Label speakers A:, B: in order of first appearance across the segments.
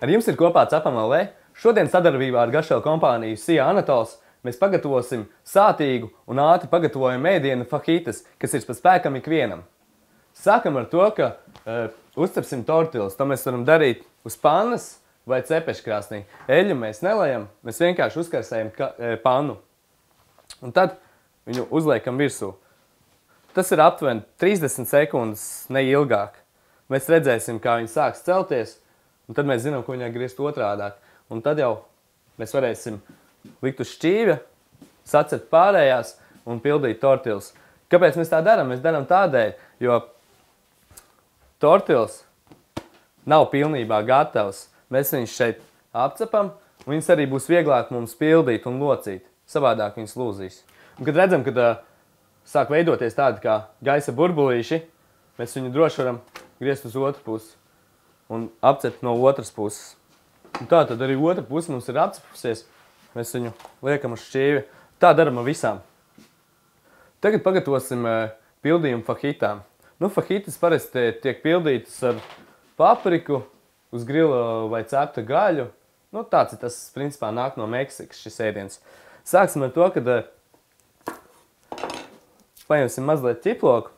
A: Ar jums ir kopā Cepam LV. Šodien sadarbībā ar garšvielu kompāniju Sija Anatols mēs pagatavosim sātīgu un ātri pagatavojumu ēdienu fajitas, kas ir pa spēkam ikvienam. Sākam ar to, ka uzcepsim tortillas. To mēs varam darīt uz pannas vai cepeškrāsnī. Eļļu mēs nelejam, mēs vienkārši uzkarsējam pannu. Un tad viņu uzliekam virsū. Tas ir aptuveni 30 sekundes, ne ilgāk. Mēs redzēsim, kā viņi sāks celties, un tad mēs zinām, ko viņai griezt otrādāk. Un tad jau mēs varēsim likt uz šķīvja, sacert pārējās un pildīt tortillas. Kāpēc mēs tā darām? Mēs darām tādēļ, jo tortillas nav pilnībā gatavs. Mēs viņus šeit apcepam, un viņas arī būs vieglāk mums pildīt un locīt. Savādāk viņas lūzīs. Un kad redzam, kad sāk veidoties tādi kā gaisa burbulīši, mēs viņu droši varam griezt uz otru pusi un apcept no otras puses. Un tā tad arī otra puse mums ir apcepusies. Mēs viņu liekam uz šķīvi. Tā daram ar visām. Tagad pagatavosim pildījumu fajitām. Fajitas parasti tiek pildītas ar papriku, uz grila vai cepta gaļu. Tāds ir tas, principā, nāk no Meksikas šis ēdiens. Sāksim ar to, kad paņemsim mazliet ķiploku,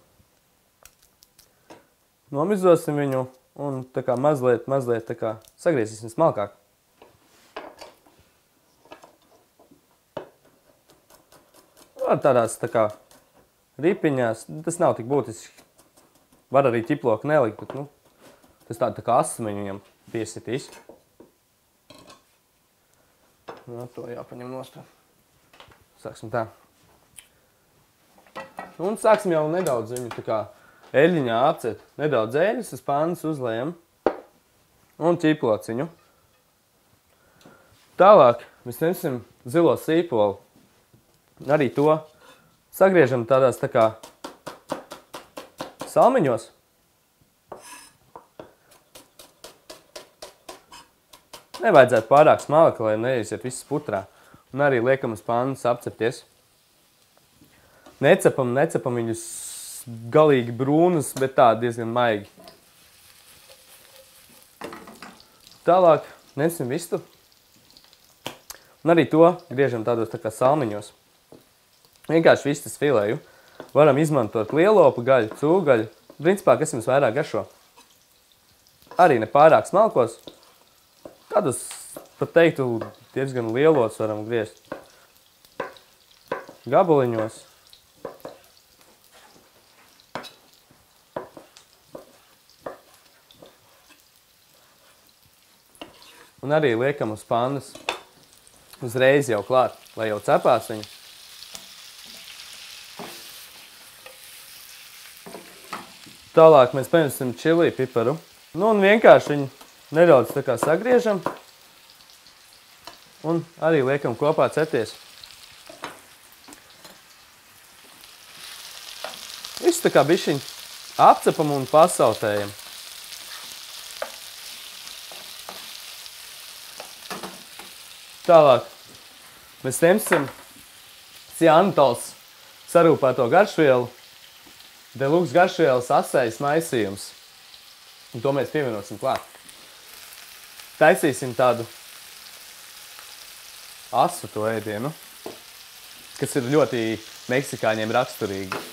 A: nomizosim viņu un tā kā mazliet tā kā sagriezīsim smalkāk. Var tādās tā kā ripiņās, tas nav tik būtiski. Var arī ķiploku nelikt, bet tas tā kā asmeņu viņam piesitīs. To jāpaņem nost. Sāksim tā. Un sāksim jau nedaudz viņu tā kā eļļiņā apcet. Nedaudz eļļas uz pannas uzlējam un ķiplociņu. Tālāk mēs ņemsim zilo sīpolu. Arī to sagriežam tādās tā kā salmiņos. Nevajadzētu pārāk smalki, lai neiesiet viss putrā. Un arī liekam uz pannas apcepties. Necepam viņus galīgi brūnus, bet tā diezgan maigi. Tālāk ņemsim vistu. Un arī to griežam tādos tā kā salmiņos. Vienkārši vistas filēju. Varam izmantot lielopu gaļu, cūgaļu. Principā, kas jums vairāk garšo. Arī ne pārāk smalkos. Tādus, pat teiktu, diezgan lielos varam griezt. Gabaliņos. Un arī liekam uz pannas uzreiz jau klāt, lai jau cepās viņu. Tālāk mēs paņemsim čili piparu. Un vienkārši viņu nedaudz tā kā sagriežam. Un arī liekam kopā cepties. Visu tā kā bišķiņ apcepam un pasautējam. Tālāk mēs ņemsim Sija Anatols sarūpēto garšvielu, deluxe garšvielas asējas maisījums. Un to mēs pievienosim klāt. Taisīsim tādu asu to ēdienu, kas ir ļoti meksikāņiem raksturīgi.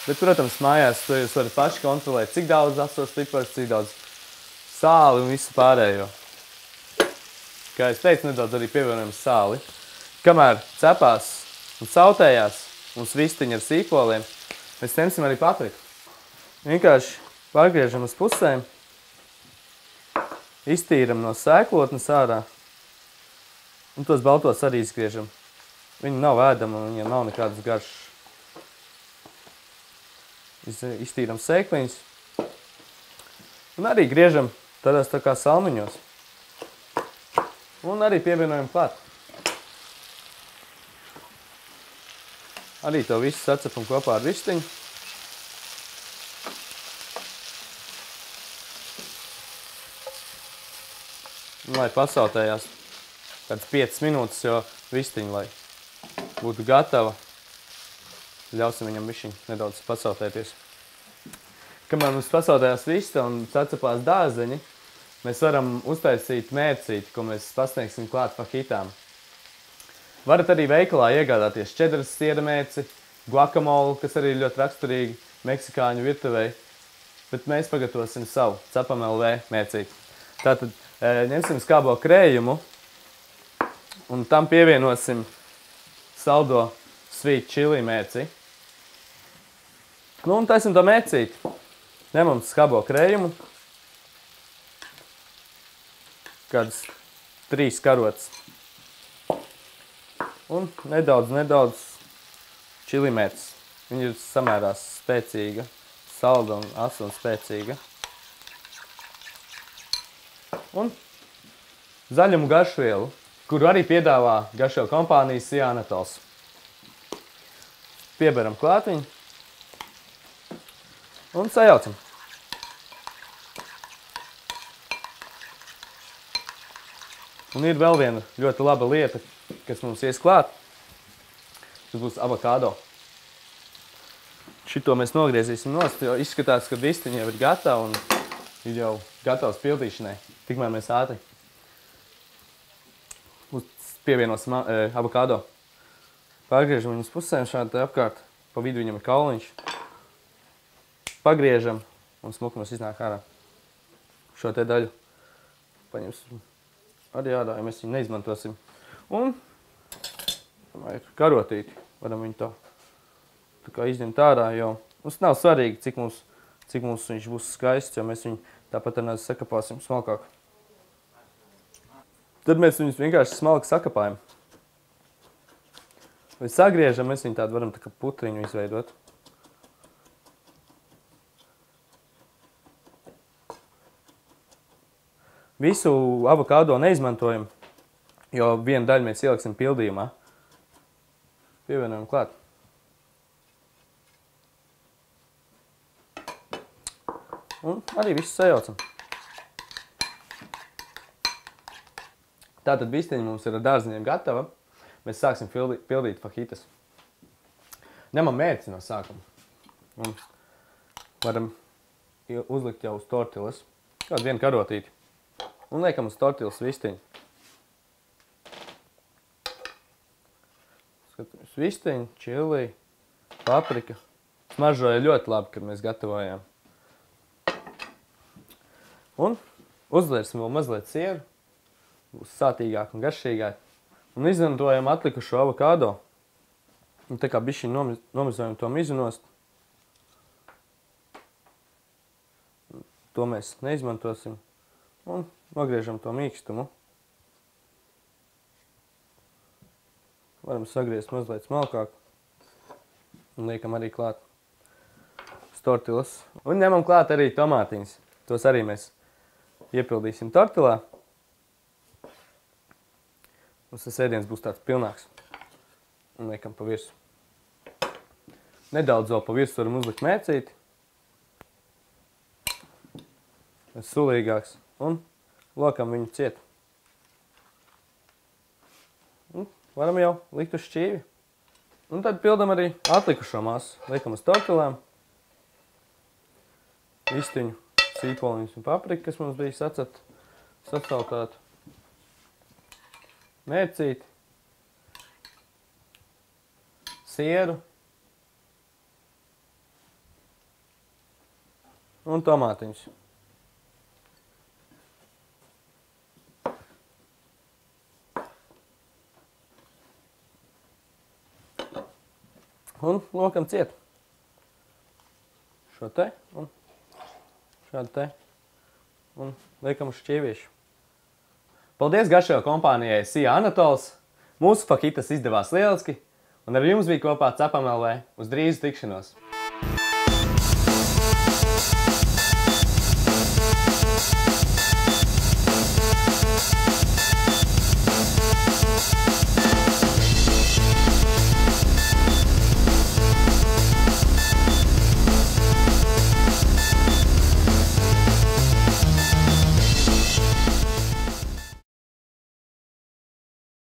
A: Bet, protams, mājās to jūs varat paši kontrolēt, cik daudz asos pipars, cik daudz sāli un visu pārējo. Kā es teicu, nedaudz arī pievienojam sāli. Kamēr cepās un sautējās un svistiņi ar sīpoliem, mēs ņemsim arī papriku. Vienkārši pārgriežam uz pusēm, iztīram no sēklotnes ārā un tos baltos arī izgriežam. Viņi nav ēdama un viņiem nav nekādas garšas. Iztīram sēkliņus un arī griežam tādās tā kā salmiņos. Un arī pievienojam klāt. Arī to visu sacepam kopā ar vistiņu. Un, lai pasautējās kāds 5 minūtes, jo vistiņu, lai būtu gatava, ļausim viņam višķiņ nedaudz pasautēties. Kamēr mums pasautējās vista un sacepās dārzeņi, mēs varam uztaisīt mērcīti, ko mēs pasniegsim klāt fahitām. Varat arī veikalā iegādāties čedras siera mērci, guacamole, kas arī ir ļoti raksturīgi meksikāņu virtuvei, bet mēs pagatavosim savu cepam LV mērcīti. Tātad ņemsim skābo krējumu un tam pievienosim saldo sweet chili mērci. Nu, un taisim to mērcīti. Ņemam skābo krējumu, kādas 3 karotes. Un nedaudz čili mērcis. Viņa ir samērā spēcīga, salda un asa un spēcīga. Un zaļumu garšvielu, kuru arī piedāvā garšvielu kompānija Sija Anatols. Pieberam klāt viņu un sajaucam. Un ir vēl viena ļoti laba lieta, kas mums ies klāt. Tas būs avokado. Šito mēs nogriezīsim nost, jo izskatās, ka vistiņa jau ir gatava un ir jau gatavs pildīšanai. Tikmēr mēs ātri pievienosim avokado. Pagriežam viņus pusēm šādi te apkārt. Pa vidu viņam ir kauliņš. Pagriežam un smuki mums iznāk ārā. Šo te daļu paņemsim arī ārā, ja mēs viņu neizmantosim. Un karotīti varam viņu tā kā izņemt ārā, jo mums nav svarīgi, cik mums viņš būs skaists, jo mēs viņu tāpat arī sakapāsim smalkāk. Tad mēs viņus vienkārši smalki sakapājam. Vai sagriežam, mēs viņu tādu varam tā kā putriņu izveidot. Visu avokado neizmantojam, jo vienu daļu mēs ieliksim pildījumā. Pievienojam klāt. Un arī visu sajaucam. Tātad vistiņa mums ir ar dārziņiem gatava. Mēs sāksim pildīt fahitas. Ņemam mērci no sākuma. Un varam uzlikt jau uz tortilas. Kādu vienu karotīti. Un liekam uz tortilas vistiņu. Skatāmies vistiņu, čili, paprika. Smaržoja ļoti labi, kad mēs gatavojām. Un uzliesim vēl mazliet sieru. Būs sātīgāk un garšīgāk. Un izmantojam atlikušo avokado. Un tā kā bišķi nomazojam to mizu nost. To mēs neizmantosim. Un nogriežam to mīkstumu. Varam sagriezt mazliet smalkāk. Un liekam arī klāt tortilas. Un ņemam klāt arī tomātiņus. Tos arī mēs iepildīsim tortilā. Mums tas ēdiens būs tāds pilnāks. Un liekam pa virsu. Nedaudz vēl pa virsu varam uzlikt mērcīti. Sulīgāks. Un lokam viņu ciet. Un varam jau likt uz šķīvi. Un tad pildam arī atlikušo masu. Liekam uz tortilām. Vistiņu, sīpoliņus un papriku, kas mums bija sasaltāt. Mērcīti. Sieru. Un tomātiņus. Un lokam ciet. Šo te un šādu te. Un liekam uz šķīviešu. Paldies garšvielu kompānijai Sija Anatols. Mūsu fahitas izdevās lieliski. Un ar jums bija kopā Cepam LV. Uz drīzu tikšanos!